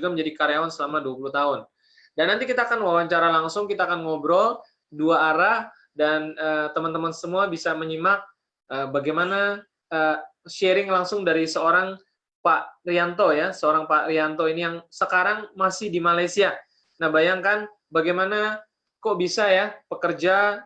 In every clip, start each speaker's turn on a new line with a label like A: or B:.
A: juga menjadi karyawan selama 20 tahun. Dan nanti kita akan wawancara langsung, kita akan ngobrol dua arah, dan teman-teman semua bisa menyimak bagaimana sharing langsung dari seorang Pak Rianto ya, seorang Pak Rianto ini yang sekarang masih di Malaysia. Nah, bayangkan bagaimana kok bisa ya pekerja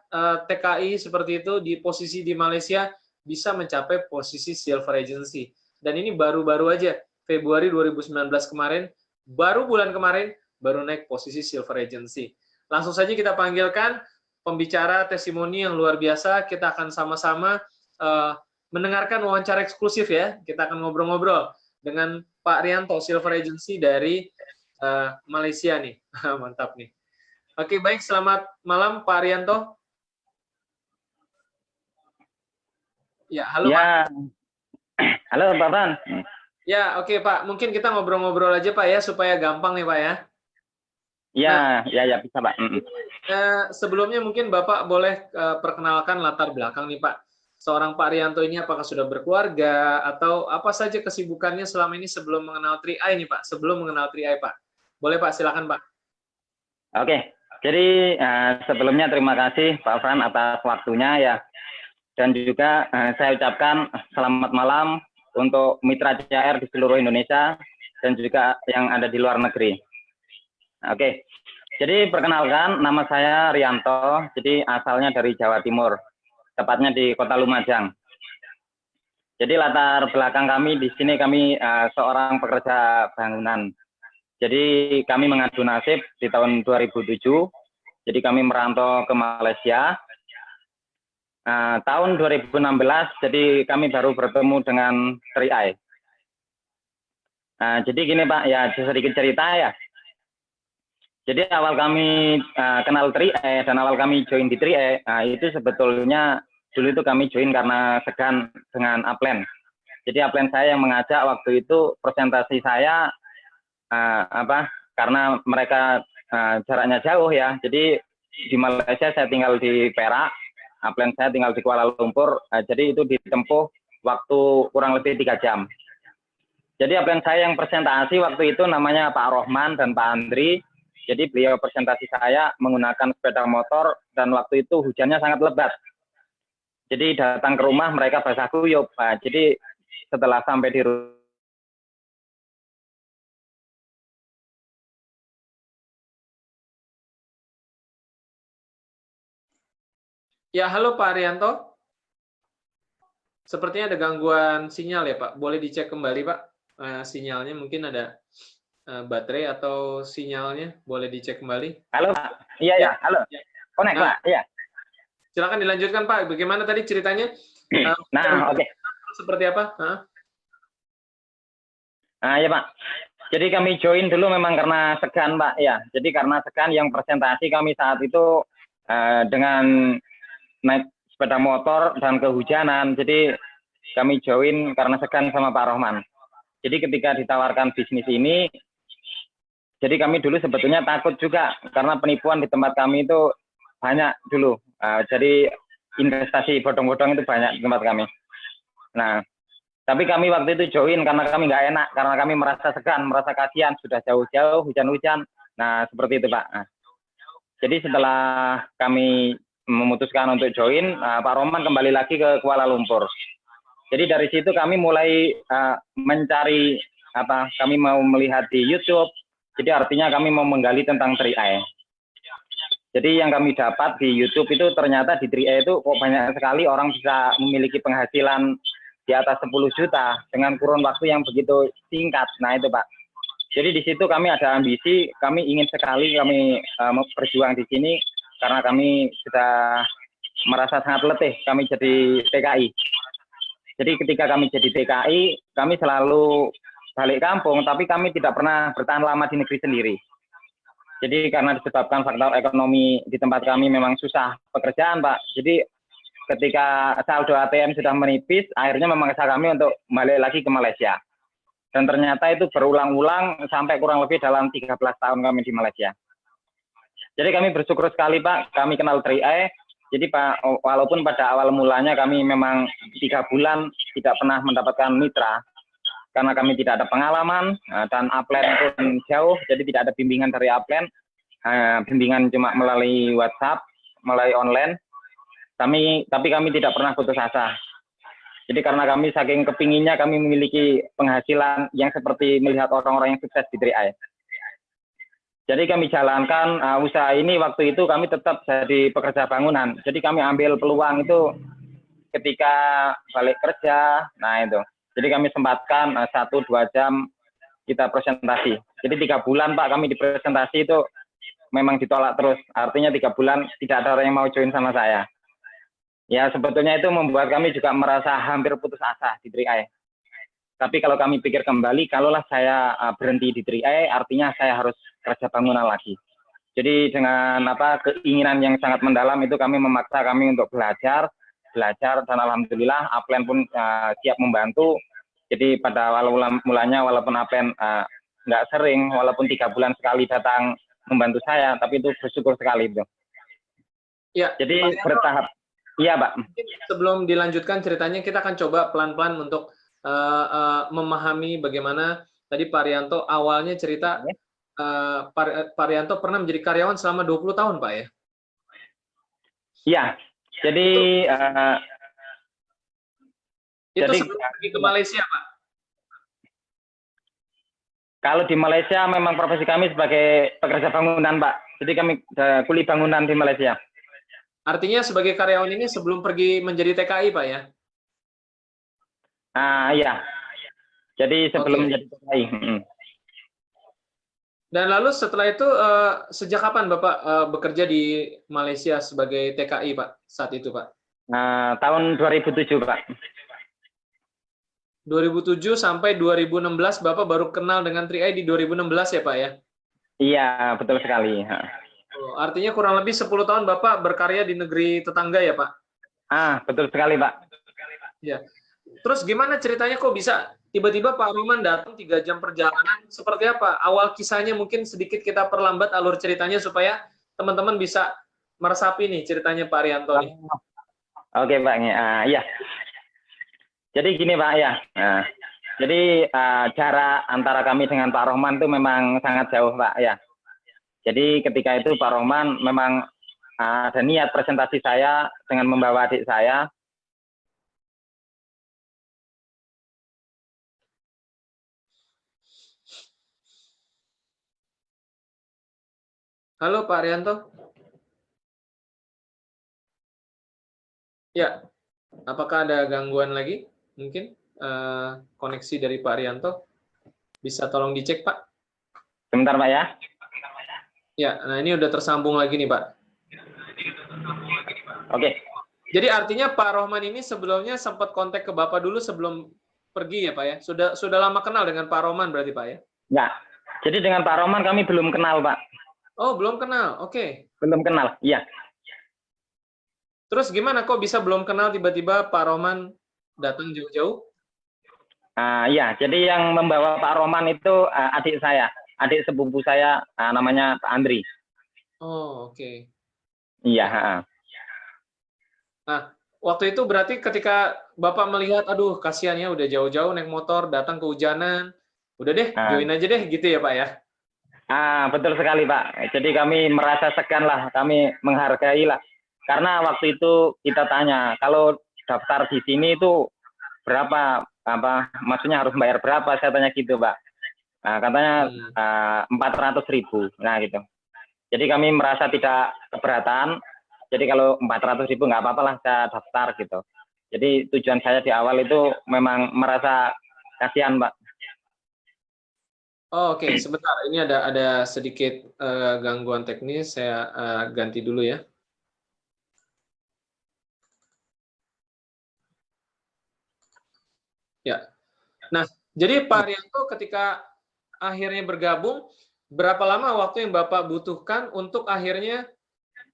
A: TKI seperti itu di posisi di Malaysia bisa mencapai posisi silver agency. Dan ini baru-baru aja, Februari 2019 kemarin, baru bulan kemarin, baru naik posisi silver agency. Langsung saja kita panggilkan pembicara testimoni yang luar biasa. Kita akan sama-sama mendengarkan wawancara eksklusif ya. Kita akan ngobrol-ngobrol dengan Pak Rianto, silver agency dari Malaysia nih. Mantap nih. Oke, baik. Selamat malam Pak Rianto. Ya, halo
B: ya.
A: Pak.
B: Halo Pak Ban.
A: Ya, oke Pak. Mungkin kita ngobrol-ngobrol aja Pak ya, supaya gampang nih Pak ya.
B: Ya,
A: Nah,
B: ya bisa Pak.
A: sebelumnya mungkin Bapak boleh perkenalkan latar belakang nih Pak. Seorang Pak Rianto ini apakah sudah berkeluarga atau apa saja kesibukannya selama ini sebelum mengenal 3i nih Pak? Sebelum mengenal 3i Pak. Boleh Pak, silakan Pak.
B: Oke, jadi sebelumnya terima kasih Pak Fran atas waktunya ya. Dan juga saya ucapkan selamat malam untuk mitra CR di seluruh Indonesia dan juga yang ada di luar negeri. Oke, jadi perkenalkan nama saya Rianto, jadi asalnya dari Jawa Timur, tepatnya di Kota Lumajang. Jadi latar belakang kami di sini kami seorang pekerja bangunan. Jadi kami mengadu nasib di tahun 2007, jadi kami merantau ke Malaysia. Tahun 2016, jadi kami baru bertemu dengan 3i. Jadi gini Pak, ya sedikit cerita ya. Jadi awal kami kenal 3i dan awal kami join di 3i, itu sebetulnya dulu itu kami join karena segan dengan upline. Jadi upline saya yang mengajak waktu itu presentasi saya karena mereka jaraknya jauh ya. Jadi di Malaysia saya tinggal di Perak, upline saya tinggal di Kuala Lumpur, jadi itu ditempuh waktu kurang lebih 3 jam. Jadi upline saya yang presentasi waktu itu namanya Pak Rohman dan Pak Andri. Jadi beliau presentasi saya menggunakan sepeda motor dan waktu itu hujannya sangat lebat. Jadi datang ke rumah mereka basah kuyup. Jadi setelah sampai di rumah,
A: Ya, halo Pak Rianto. Sepertinya ada gangguan sinyal ya Pak. Boleh dicek kembali Pak sinyalnya, mungkin ada baterai atau sinyalnya. Boleh dicek kembali.
B: Halo Pak. Iya ya, halo. Connect Pak. Iya.
A: Silakan dilanjutkan Pak. Bagaimana tadi ceritanya?
B: Oke.
A: Seperti apa?
B: Ya Pak. Jadi kami join dulu memang karena segan Pak ya. Jadi karena segan yang presentasi kami saat itu dengan naik sepeda motor dan kehujanan. Jadi kami join karena segan sama Pak Rohman. Jadi ketika ditawarkan bisnis ini, jadi kami dulu sebetulnya takut juga karena penipuan di tempat kami itu banyak dulu. Jadi investasi bodong-bodong itu banyak di tempat kami. Nah, tapi kami waktu itu join karena kami nggak enak, karena kami merasa segan, merasa kasihan, sudah jauh-jauh hujan-hujan. Nah, seperti itu Pak. Jadi setelah kami memutuskan untuk join, Pak Roman kembali lagi ke Kuala Lumpur. Jadi dari situ kami mulai mencari kami mau melihat di YouTube. Jadi artinya kami mau menggali tentang 3i. Jadi yang kami dapat di YouTube itu ternyata di 3i itu kok banyak sekali orang bisa memiliki penghasilan di atas 10 juta dengan kurun waktu yang begitu singkat. Nah itu Pak. Jadi di situ kami ada ambisi, kami ingin sekali kami berjuang di sini karena kami sudah merasa sangat letih kami jadi TKI. Jadi ketika kami jadi TKI, kami selalu balik kampung, tapi kami tidak pernah bertahan lama di negeri sendiri. Jadi karena disebabkan faktor ekonomi di tempat kami memang susah pekerjaan Pak. Jadi ketika saldo ATM sudah menipis, akhirnya memaksa kami untuk balik lagi ke Malaysia. Dan ternyata itu berulang-ulang sampai kurang lebih dalam 13 tahun kami di Malaysia. Jadi kami bersyukur sekali Pak, kami kenal 3i. Jadi Pak, walaupun pada awal mulanya kami memang 3 bulan tidak pernah mendapatkan mitra, karena kami tidak ada pengalaman dan upline pun jauh, jadi tidak ada bimbingan dari upline, bimbingan cuma melalui WhatsApp, melalui online. Tapi kami tidak pernah putus asa. Jadi karena kami saking kepinginnya kami memiliki penghasilan yang seperti melihat orang-orang yang sukses di 3i. Jadi kami jalankan usaha ini waktu itu kami tetap jadi pekerja bangunan. Jadi kami ambil peluang itu ketika balik kerja, nah itu. Jadi kami sempatkan 1-2 jam kita presentasi. Jadi 3 bulan Pak kami di presentasi itu memang ditolak terus. Artinya 3 bulan tidak ada orang yang mau join sama saya. Ya sebetulnya itu membuat kami juga merasa hampir putus asa di 3i. Tapi kalau kami pikir kembali, kalaulah saya berhenti di 3i, artinya saya harus kerja bangunan lagi. Jadi dengan keinginan yang sangat mendalam itu kami memaksa kami untuk belajar, dan alhamdulillah upline pun siap membantu. Jadi pada awal mulanya walaupun upline nggak sering, walaupun 3 bulan sekali datang membantu saya, tapi itu bersyukur sekali itu.
A: Ya.
B: Jadi bertahap. Iya, Pak.
A: Sebelum dilanjutkan ceritanya, kita akan coba pelan-pelan untuk memahami bagaimana tadi Pak Rianto awalnya cerita. Pak Rianto pernah menjadi karyawan selama 20 tahun, Pak ya?
B: Iya. Jadi
A: itu sebelum pergi ke Malaysia, Pak?
B: Kalau di Malaysia memang profesi kami sebagai pekerja bangunan, Pak. Jadi kami kuli bangunan di Malaysia.
A: Artinya sebagai karyawan ini sebelum pergi menjadi TKI, Pak ya?
B: Iya. Jadi sebelum menjadi TKI.
A: Dan lalu setelah itu, sejak kapan Bapak bekerja di Malaysia sebagai TKI, Pak, saat itu, Pak?
B: Tahun 2007, Pak.
A: 2007 sampai 2016, Bapak baru kenal dengan 3i di 2016 ya, Pak ya?
B: Iya, betul sekali.
A: Artinya kurang lebih 10 tahun Bapak berkarya di negeri tetangga ya, Pak?
B: Betul sekali, Pak.
A: Ya. Terus gimana ceritanya kok bisa tiba-tiba Pak Roman datang 3 jam perjalanan? Seperti apa? Awal kisahnya mungkin sedikit kita perlambat alur ceritanya supaya teman-teman bisa meresapi nih ceritanya Pak Rianto nih.
B: Oke, Pak. Iya. Jadi gini, Pak ya. Jadi jarak antara kami dengan Pak Rohman itu memang sangat jauh, Pak ya. Jadi ketika itu Pak Rohman memang ada niat presentasi saya dengan membawa adik saya.
A: Halo Pak Rianto. Ya, apakah ada gangguan lagi? Mungkin koneksi dari Pak Rianto. Bisa tolong dicek, Pak?
B: Sebentar, Pak ya.
A: Ya, nah ini udah tersambung lagi nih, Pak.
B: Oke.
A: Jadi artinya Pak Rohman ini sebelumnya sempat kontak ke Bapak dulu sebelum pergi ya, Pak ya? Sudah lama kenal dengan Pak Rohman berarti, Pak ya?
B: Ya. Jadi dengan Pak Rohman kami belum kenal, Pak.
A: Oh, belum kenal. Oke.
B: Belum kenal, iya.
A: Terus gimana kok bisa belum kenal tiba-tiba Pak Rohman datang jauh-jauh?
B: Iya, jadi yang membawa Pak Rohman itu adik saya. Adik sepupu saya namanya Pak Andri.
A: Oh, oke.
B: Iya.
A: Nah, waktu itu berarti ketika Bapak melihat, aduh kasihannya udah jauh-jauh naik motor, datang kehujanan, udah deh, join aja deh gitu ya Pak ya?
B: Betul sekali Pak. Jadi kami merasa segan lah, kami menghargai lah. Karena waktu itu kita tanya, kalau daftar di sini itu berapa, maksudnya harus bayar berapa, saya tanya gitu Pak. Katanya 400.000, nah gitu. Jadi kami merasa tidak keberatan. Jadi kalau 400.000 nggak apa-apa lah saya daftar gitu. Jadi tujuan saya di awal itu memang merasa kasihan, Pak.
A: Oh, oke, sebentar. Ini ada sedikit gangguan teknis. Saya ganti dulu ya. Ya. Nah, jadi Pak Rianto ketika akhirnya bergabung, berapa lama waktu yang Bapak butuhkan untuk akhirnya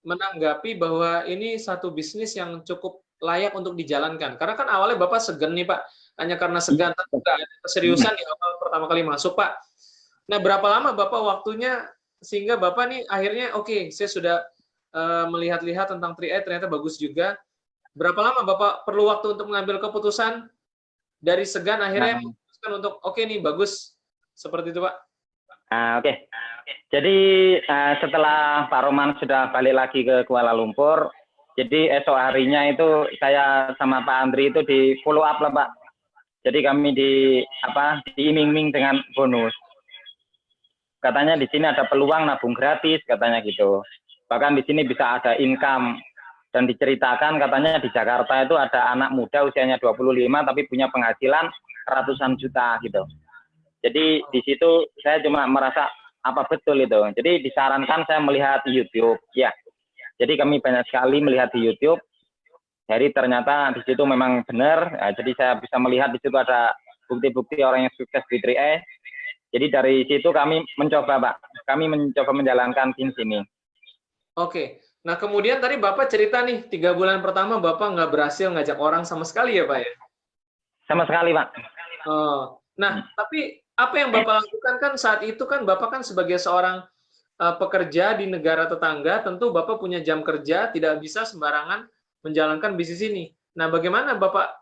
A: menanggapi bahwa ini satu bisnis yang cukup layak untuk dijalankan? Karena kan awalnya Bapak segan nih Pak, hanya karena segan, tapi nggak ada keseriusan di awal pertama kali masuk Pak. Nah, berapa lama Bapak waktunya sehingga Bapak nih akhirnya oke, saya sudah melihat-lihat tentang 3i ternyata bagus juga. Berapa lama Bapak perlu waktu untuk mengambil keputusan dari segan akhirnya memutuskan untuk oke nih bagus seperti itu Pak.
B: Oke. Jadi setelah Pak Roman sudah balik lagi ke Kuala Lumpur, jadi esok harinya itu saya sama Pak Andri itu di follow up lah Pak. Jadi kami diiming-iming dengan bonus. Katanya di sini ada peluang nabung gratis katanya gitu. Bahkan di sini bisa ada income dan diceritakan katanya di Jakarta itu ada anak muda usianya 25 tapi punya penghasilan ratusan juta gitu. Jadi di situ saya cuma merasa apa betul itu. Jadi disarankan saya melihat di YouTube ya. Jadi kami banyak sekali melihat di YouTube. Jadi ternyata di situ memang benar. Jadi saya bisa melihat di situ ada bukti-bukti orang yang sukses di 3E. Jadi dari situ kami mencoba Pak. Kami mencoba menjalankan bisnis ini.
A: Oke. Nah kemudian tadi Bapak cerita nih 3 bulan pertama Bapak nggak berhasil ngajak orang sama sekali ya Pak ya?
B: Sama sekali Pak.
A: Oh. Nah tapi apa yang Bapak lakukan kan saat itu kan Bapak kan sebagai seorang pekerja di negara tetangga, tentu Bapak punya jam kerja, tidak bisa sembarangan menjalankan bisnis ini. Nah, bagaimana Bapak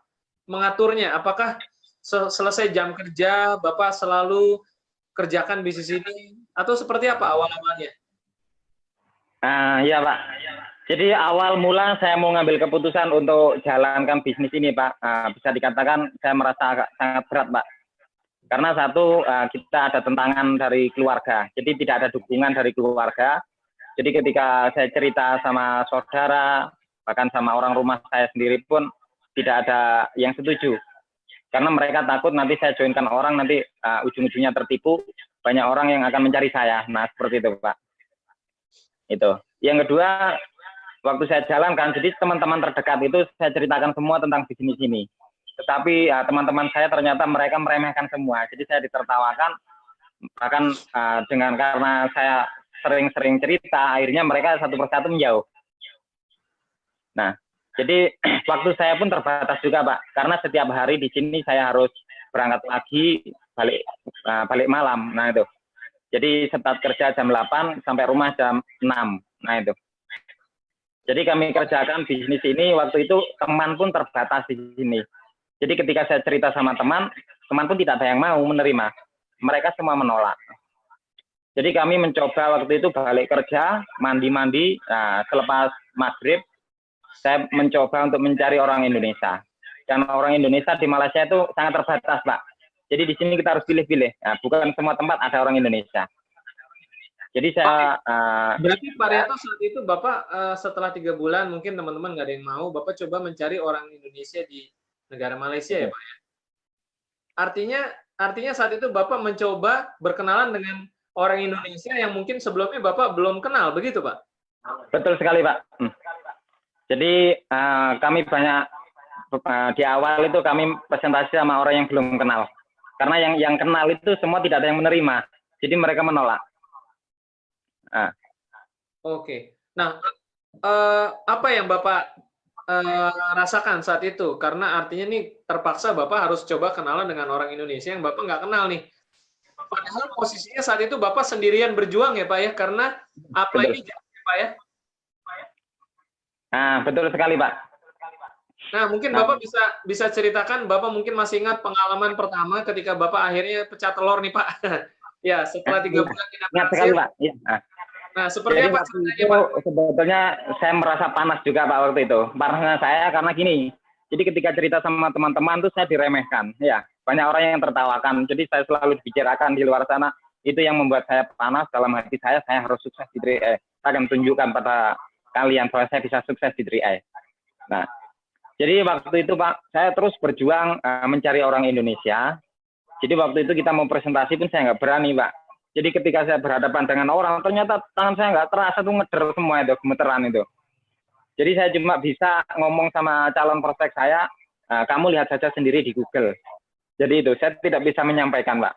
A: mengaturnya? Apakah selesai jam kerja, Bapak selalu kerjakan bisnis ini? Atau seperti apa awal-awalnya?
B: Ya Pak. Jadi awal mula saya mau ngambil keputusan untuk jalankan bisnis ini Pak. Bisa dikatakan saya merasa agak sangat berat Pak. Karena satu, kita ada tentangan dari keluarga, jadi tidak ada dukungan dari keluarga. Jadi ketika saya cerita sama saudara, bahkan sama orang rumah saya sendiri pun tidak ada yang setuju. Karena mereka takut nanti saya joinkan orang, nanti ujung-ujungnya tertipu, banyak orang yang akan mencari saya. Nah, seperti itu Pak. Itu. Yang kedua, waktu saya jalankan, jadi teman-teman terdekat itu saya ceritakan semua tentang bisnis ini. Tetapi teman-teman saya ternyata mereka meremehkan semua. Jadi saya ditertawakan, bahkan karena saya sering-sering cerita, akhirnya mereka satu persatu menjauh. Nah, jadi waktu saya pun terbatas juga Pak, karena setiap hari di sini saya harus berangkat pagi, balik malam. Nah itu. Jadi start kerja jam 8 sampai rumah jam 6. Nah itu. Jadi kami kerjakan bisnis ini waktu itu teman pun terbatas di sini. Jadi ketika saya cerita sama teman pun tidak ada yang mau menerima. Mereka semua menolak. Jadi kami mencoba waktu itu balik kerja, mandi-mandi, selepas maghrib, saya mencoba untuk mencari orang Indonesia. Karena orang Indonesia di Malaysia itu sangat terbatas, Pak. Jadi di sini kita harus pilih-pilih. Bukan semua tempat ada orang Indonesia. Jadi saya...
A: Berarti Pak Rianto saat itu Bapak setelah 3 bulan, mungkin teman-teman nggak ada yang mau, Bapak coba mencari orang Indonesia di negara Malaysia ya Pak ya. Artinya saat itu Bapak mencoba berkenalan dengan orang Indonesia yang mungkin sebelumnya Bapak belum kenal, begitu Pak?
B: Betul sekali Pak. Jadi kami banyak di awal itu kami presentasi sama orang yang belum kenal. Karena yang kenal itu semua tidak ada yang menerima. Jadi mereka menolak.
A: Oke. Nah, apa yang Bapak rasakan saat itu? Karena artinya nih terpaksa Bapak harus coba kenalan dengan orang Indonesia yang Bapak nggak kenal nih. Padahal posisinya saat itu Bapak sendirian berjuang ya Pak ya, karena apply ini jauh ya Pak ya.
B: Betul sekali Pak.
A: Nah mungkin Bapak bisa ceritakan, Bapak mungkin masih ingat pengalaman pertama ketika Bapak akhirnya pecah telur nih Pak. Ya setelah 3 bulan tidak
B: ingat sekali Pak. Ya.
A: Nah seperti
B: jadi
A: apa
B: ceritanya Pak? Sebetulnya saya merasa panas juga Pak waktu itu. Panasnya saya karena gini. Jadi ketika cerita sama teman-teman tuh saya diremehkan. Ya, banyak orang yang tertawakan. Jadi saya selalu dibicarakan di luar sana. Itu yang membuat saya panas dalam hati saya harus sukses di 3E. Saya akan tunjukkan pada kalian bahwa saya bisa sukses di 3E. Nah, jadi waktu itu Pak, saya terus berjuang mencari orang Indonesia. Jadi waktu itu kita mau presentasi pun saya nggak berani Pak. Jadi ketika saya berhadapan dengan orang, ternyata tangan saya nggak terasa tuh ngeder semua itu, gemeteran itu. Jadi saya cuma bisa ngomong sama calon prospek saya, kamu lihat saja sendiri di Google. Jadi itu, saya tidak bisa menyampaikan, Pak.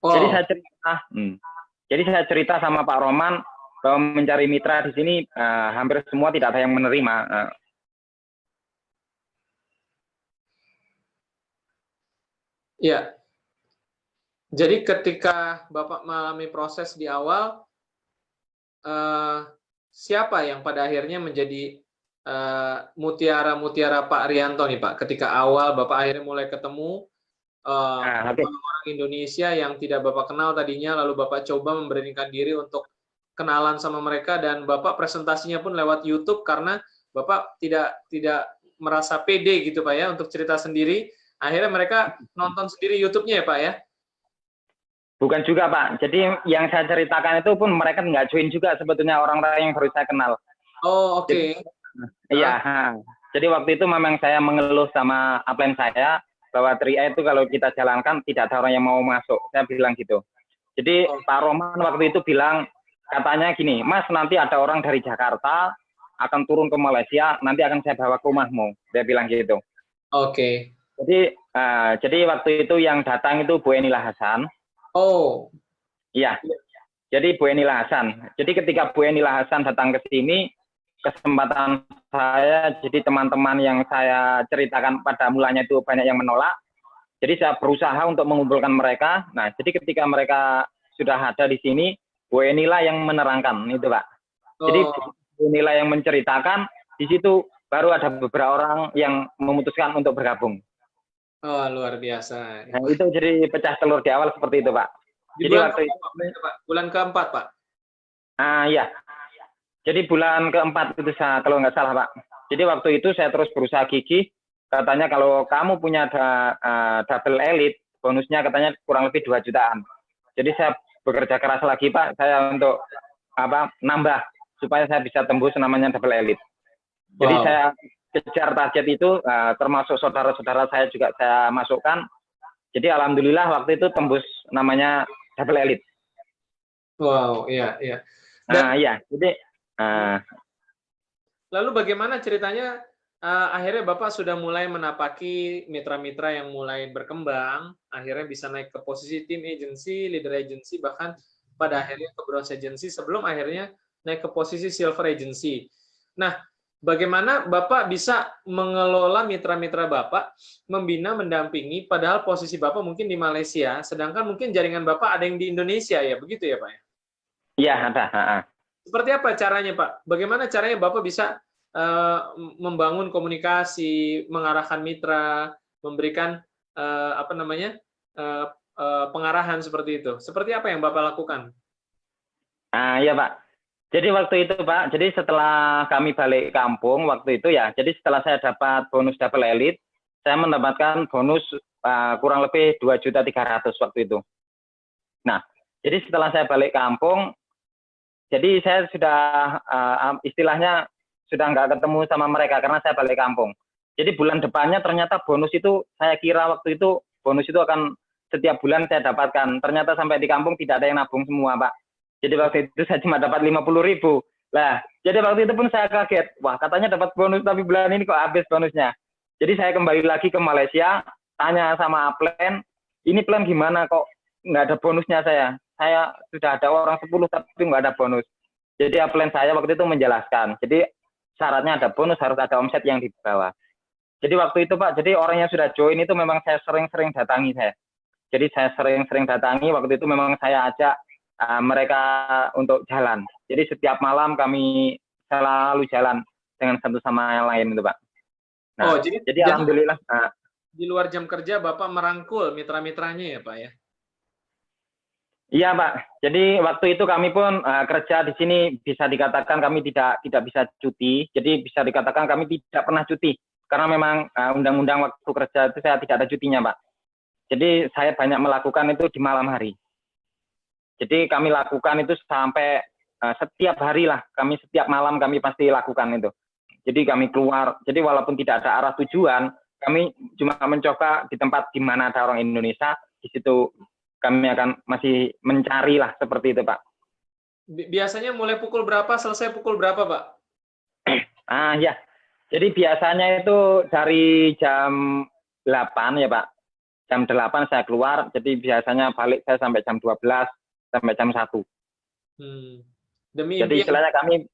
B: Wow. Jadi saya cerita sama Pak Roman bahwa mencari mitra di sini hampir semua tidak ada yang menerima.
A: Iya. Jadi ketika Bapak mengalami proses di awal, siapa yang pada akhirnya menjadi mutiara-mutiara Pak Rianto nih Pak? Ketika awal Bapak akhirnya mulai ketemu
B: Oke.
A: orang Indonesia yang tidak Bapak kenal tadinya, lalu Bapak coba memberanikan diri untuk kenalan sama mereka, dan Bapak presentasinya pun lewat YouTube karena Bapak tidak merasa pede gitu Pak ya untuk cerita sendiri. Akhirnya mereka nonton sendiri YouTube-nya ya Pak ya?
B: Bukan juga Pak. Jadi yang saya ceritakan itu pun mereka nggak join juga sebetulnya orang-orang yang baru saya kenal.
A: Oh, oke.
B: Iya. Jadi waktu itu memang saya mengeluh sama upline saya bahwa 3A itu kalau kita jalankan tidak ada orang yang mau masuk. Saya bilang gitu. Jadi Pak Roman waktu itu bilang, katanya gini, Mas nanti ada orang dari Jakarta akan turun ke Malaysia, nanti akan saya bawa ke rumahmu. Dia bilang gitu.
A: Oke.
B: Jadi waktu itu yang datang itu Bu Enila Hasan.
A: Oh.
B: Iya. Jadi Bu Enila Hasan. Jadi ketika Bu Enila Hasan datang ke sini, kesempatan saya, jadi teman-teman yang saya ceritakan pada mulanya itu banyak yang menolak. Jadi saya berusaha untuk mengumpulkan mereka. Nah, jadi ketika mereka sudah ada di sini, Bu Enila yang menerangkan itu Pak. Jadi Bu Enila yang menceritakan, di situ baru ada beberapa orang yang memutuskan untuk bergabung.
A: Oh, luar biasa.
B: Nah, itu jadi pecah telur di awal seperti itu, Pak.
A: Di
B: jadi
A: bulan
B: waktu itu,
A: Pak? Bulan keempat, Pak?
B: Iya. Jadi bulan keempat itu kalau nggak salah, Pak. Jadi waktu itu saya terus berusaha gigih. Katanya kalau kamu punya double elite, bonusnya katanya kurang lebih 2 jutaan. Jadi saya bekerja keras lagi, Pak. Saya untuk nambah supaya saya bisa tembus namanya double elite. Jadi saya kejar target itu, termasuk saudara-saudara saya juga saya masukkan. Jadi alhamdulillah waktu itu tembus namanya double elite.
A: Wow, iya, iya.
B: Iya, jadi
A: lalu bagaimana ceritanya akhirnya Bapak sudah mulai menapaki mitra-mitra yang mulai berkembang, akhirnya bisa naik ke posisi tim agency, leader agency, bahkan pada akhirnya ke bronze agency, sebelum akhirnya naik ke posisi silver agency. Nah, bagaimana Bapak bisa mengelola mitra-mitra Bapak, membina, mendampingi, padahal posisi Bapak mungkin di Malaysia, sedangkan mungkin jaringan Bapak ada yang di Indonesia ya, begitu ya Pak ya?
B: Iya, ada.
A: Seperti apa caranya Pak? Bagaimana caranya Bapak bisa membangun komunikasi, mengarahkan mitra, memberikan pengarahan seperti itu? Seperti apa yang Bapak lakukan?
B: Iya Pak. Jadi waktu itu Pak, jadi setelah kami balik kampung waktu itu ya, jadi setelah saya dapat bonus double elite, saya mendapatkan bonus kurang lebih 2.300.000 waktu itu. Nah, jadi setelah saya balik kampung, jadi saya sudah istilahnya sudah nggak ketemu sama mereka karena saya balik kampung. Jadi bulan depannya ternyata bonus itu, saya kira waktu itu bonus itu akan setiap bulan saya dapatkan. Ternyata sampai di kampung tidak ada yang nabung semua Pak. Jadi waktu itu saya cuma dapat 50.000. Lah, jadi waktu itu pun saya kaget. Wah, katanya dapat bonus tapi bulan ini kok habis bonusnya. Jadi saya kembali lagi ke Malaysia, tanya sama upline, ini plan gimana kok nggak ada bonusnya saya? Saya sudah ada orang 10 tapi nggak ada bonus. Jadi upline saya waktu itu menjelaskan. Jadi syaratnya ada bonus, harus ada omset yang di bawah. Jadi waktu itu Pak, jadi orang yang sudah join itu memang saya sering-sering datangi saya. Jadi saya sering-sering datangi, waktu itu memang saya ajak mereka untuk jalan. Jadi setiap malam kami selalu jalan dengan satu sama yang lain itu Pak. Nah, jadi alhamdulillah.
A: Di luar jam kerja Bapak merangkul mitra-mitranya ya Pak ya?
B: Iya Pak. Jadi waktu itu kami pun kerja di sini bisa dikatakan kami tidak bisa cuti. Jadi bisa dikatakan kami tidak pernah cuti karena memang undang-undang waktu kerja itu saya tidak ada cutinya Pak. Jadi saya banyak melakukan itu di malam hari. Jadi kami lakukan itu sampai setiap hari lah, kami setiap malam kami pasti lakukan itu. Jadi kami keluar, jadi walaupun tidak ada arah tujuan, kami cuma mencoba di tempat di mana ada orang Indonesia, di situ kami akan masih mencari lah seperti itu Pak.
A: Biasanya mulai pukul berapa, selesai pukul berapa Pak?
B: Ya, jadi biasanya itu dari jam 8 ya Pak. Jam 8 saya keluar, jadi biasanya balik saya sampai jam 12. Sampai jam 1. Jadi istilahnya kami,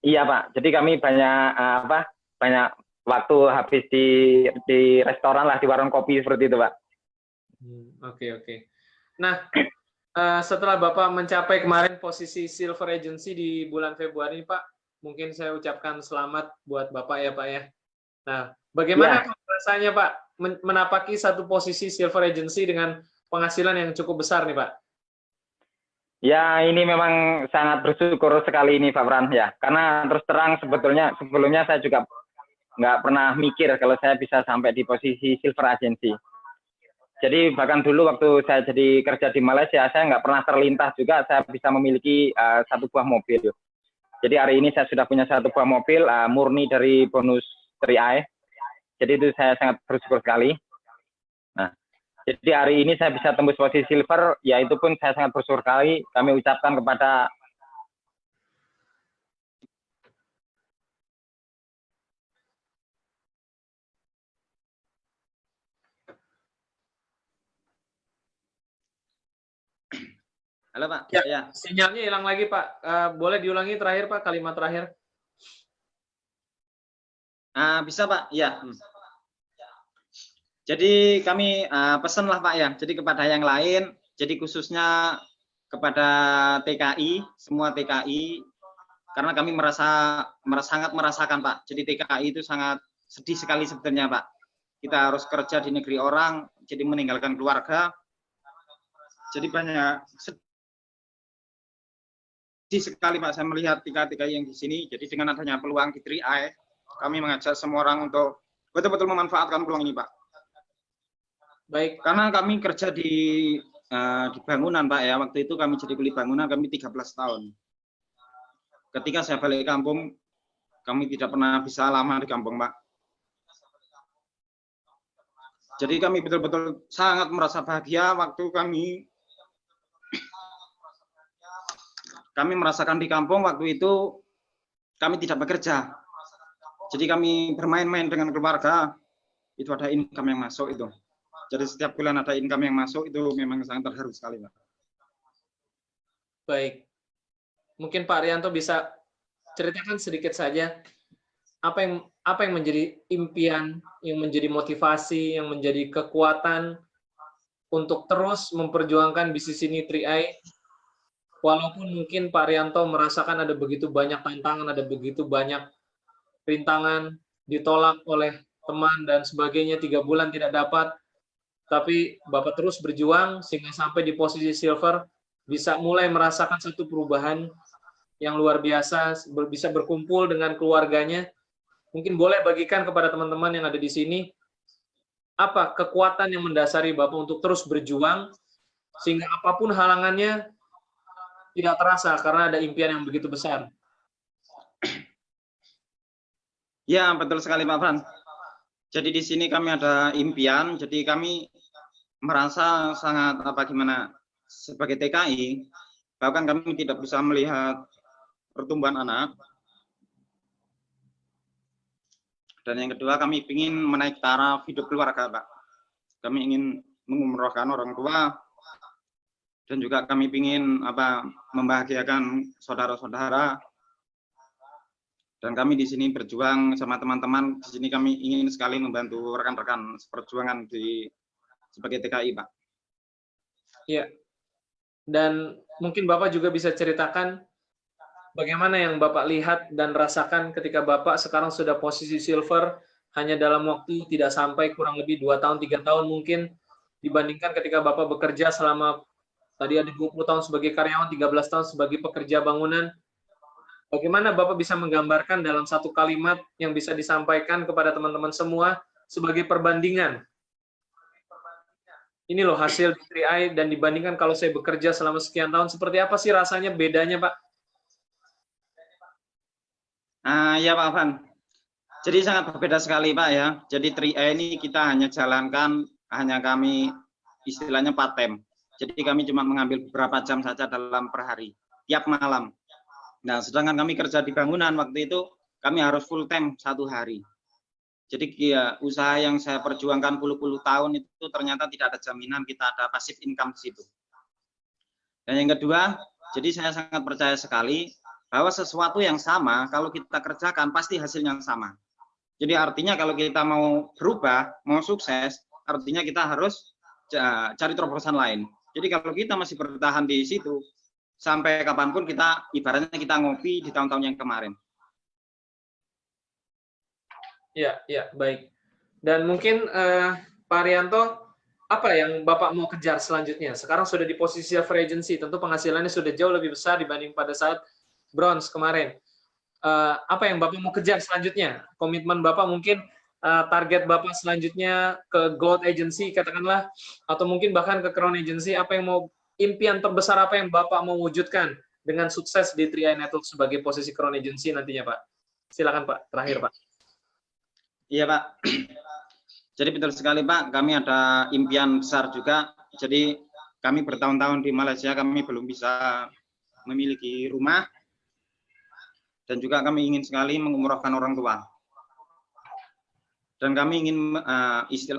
B: iya Pak, jadi kami banyak waktu habis di restoran lah, di warung kopi seperti itu Pak.
A: Oke. Nah, setelah Bapak mencapai kemarin posisi silver agency di bulan Februari Pak, mungkin saya ucapkan selamat buat Bapak ya Pak ya. Nah, bagaimana rasanya Pak menapaki satu posisi silver agency dengan penghasilan yang cukup besar nih Pak?
B: Ya, ini memang sangat bersyukur sekali ini Pak Fran ya. Karena terus terang sebelumnya saya juga nggak pernah mikir kalau saya bisa sampai di posisi silver agency. Jadi bahkan dulu waktu saya jadi kerja di Malaysia, saya nggak pernah terlintas juga saya bisa memiliki satu buah mobil. Jadi hari ini saya sudah punya satu buah mobil murni dari bonus 3i. Jadi itu saya sangat bersyukur sekali. Nah, jadi hari ini saya bisa tembus posisi silver, ya itu pun saya sangat bersyukur sekali. Kami ucapkan kepada Halo Pak.
A: Ya, sinyalnya hilang lagi Pak. Boleh diulangi terakhir Pak, kalimat terakhir.
C: Bisa Pak, ya. Jadi kami pesanlah Pak ya. Jadi kepada yang lain, jadi khususnya kepada TKI, semua TKI, karena kami sangat merasakan Pak. Jadi TKI itu sangat sedih sekali sebetulnya Pak. Kita harus kerja di negeri orang, jadi meninggalkan keluarga. Jadi banyak sedih sekali Pak saya melihat TKI yang di sini. Jadi dengan adanya peluang di 3i, kami mengajak semua orang untuk betul-betul memanfaatkan peluang ini Pak.
A: Baik.
C: Karena kami kerja di bangunan Pak ya. Waktu itu kami jadi kuli bangunan, kami 13 tahun. Ketika saya balik kampung, kami tidak pernah bisa lama di kampung Pak. Jadi kami betul-betul sangat merasa bahagia waktu kami merasakan di kampung waktu itu kami tidak bekerja. Jadi kami bermain-main dengan keluarga, itu ada income yang masuk itu. Jadi setiap bulan ada income yang masuk, itu memang sangat terharu sekali Pak.
A: Baik. Mungkin Pak Rianto bisa ceritakan sedikit saja apa yang menjadi impian, yang menjadi motivasi, yang menjadi kekuatan untuk terus memperjuangkan bisnis ini 3i. Walaupun mungkin Pak Rianto merasakan ada begitu banyak tantangan, ada begitu banyak rintangan, ditolak oleh teman dan sebagainya, 3 bulan tidak dapat, tapi Bapak terus berjuang sehingga sampai di posisi silver, bisa mulai merasakan satu perubahan yang luar biasa, bisa berkumpul dengan keluarganya. Mungkin boleh bagikan kepada teman-teman yang ada di sini, apa kekuatan yang mendasari Bapak untuk terus berjuang, sehingga apapun halangannya, tidak terasa karena ada impian yang begitu besar.
C: Ya, betul sekali Pak Fran. Jadi di sini kami ada impian, jadi kami merasa sangat gimana sebagai TKI, bahkan kami tidak bisa melihat pertumbuhan anak. Dan yang kedua, kami ingin menaik taraf hidup keluarga, Pak. Kami ingin mengumrohkan orang tua, dan juga kami ingin membahagiakan saudara-saudara. Dan kami di sini berjuang sama teman-teman. Di sini kami ingin sekali membantu rekan-rekan perjuangan sebagai TKI, Pak.
A: Ya. Dan mungkin Bapak juga bisa ceritakan bagaimana yang Bapak lihat dan rasakan ketika Bapak sekarang sudah posisi silver hanya dalam waktu tidak sampai kurang lebih 2 tahun, 3 tahun mungkin, dibandingkan ketika Bapak bekerja selama tadi ada 20 tahun sebagai karyawan, 13 tahun sebagai pekerja bangunan. Bagaimana Bapak bisa menggambarkan dalam satu kalimat yang bisa disampaikan kepada teman-teman semua sebagai perbandingan? Ini loh hasil 3i dan dibandingkan kalau saya bekerja selama sekian tahun, seperti apa sih rasanya bedanya, Pak?
C: Ya Pak Afan. Jadi sangat berbeda sekali Pak ya. Jadi 3i ini kita hanya jalankan, hanya kami istilahnya part time. Jadi kami cuma mengambil beberapa jam saja dalam per hari, tiap malam. Nah, sedangkan kami kerja di bangunan waktu itu kami harus full time 1 hari. Jadi ya, usaha yang saya perjuangkan puluh-puluh tahun itu ternyata tidak ada jaminan kita ada passive income di situ. Dan yang kedua, jadi saya sangat percaya sekali bahwa sesuatu yang sama kalau kita kerjakan pasti hasilnya sama. Jadi artinya kalau kita mau berubah, mau sukses, artinya kita harus cari terobosan lain. Jadi kalau kita masih bertahan di situ, sampai kapanpun kita, ibaratnya kita ngopi di tahun-tahun yang kemarin.
A: Ya, baik. Dan mungkin Pak Arianto, apa yang Bapak mau kejar selanjutnya? Sekarang sudah di posisi free agency, tentu penghasilannya sudah jauh lebih besar dibanding pada saat bronze kemarin. Apa yang Bapak mau kejar selanjutnya? Komitmen Bapak mungkin target Bapak selanjutnya ke Gold Agency katakanlah, atau mungkin bahkan ke Crown Agency, apa yang mau, impian terbesar apa yang Bapak mau wujudkan dengan sukses di 3i Network sebagai posisi Crown Agency nantinya, Pak? Silakan Pak, terakhir Pak.
C: Iya Pak. Jadi betul sekali Pak, kami ada impian besar juga. Jadi kami bertahun-tahun di Malaysia, kami belum bisa memiliki rumah. Dan juga kami ingin sekali mengumrohkan orang tua. Dan kami ingin,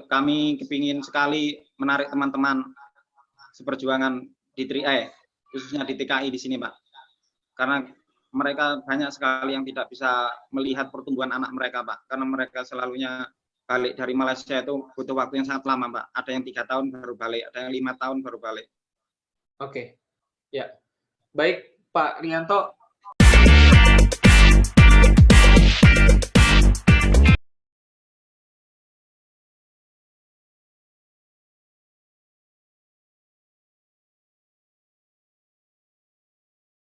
C: kami kepingin sekali menarik teman-teman seperjuangan di 3i, khususnya di TKI di sini Pak. Karena mereka banyak sekali yang tidak bisa melihat pertumbuhan anak mereka Pak. Karena mereka selalunya balik dari Malaysia itu butuh waktu yang sangat lama Pak. Ada yang 3 tahun baru balik, ada yang 5 tahun baru balik.
A: Oke, ya. Baik Pak Rianto,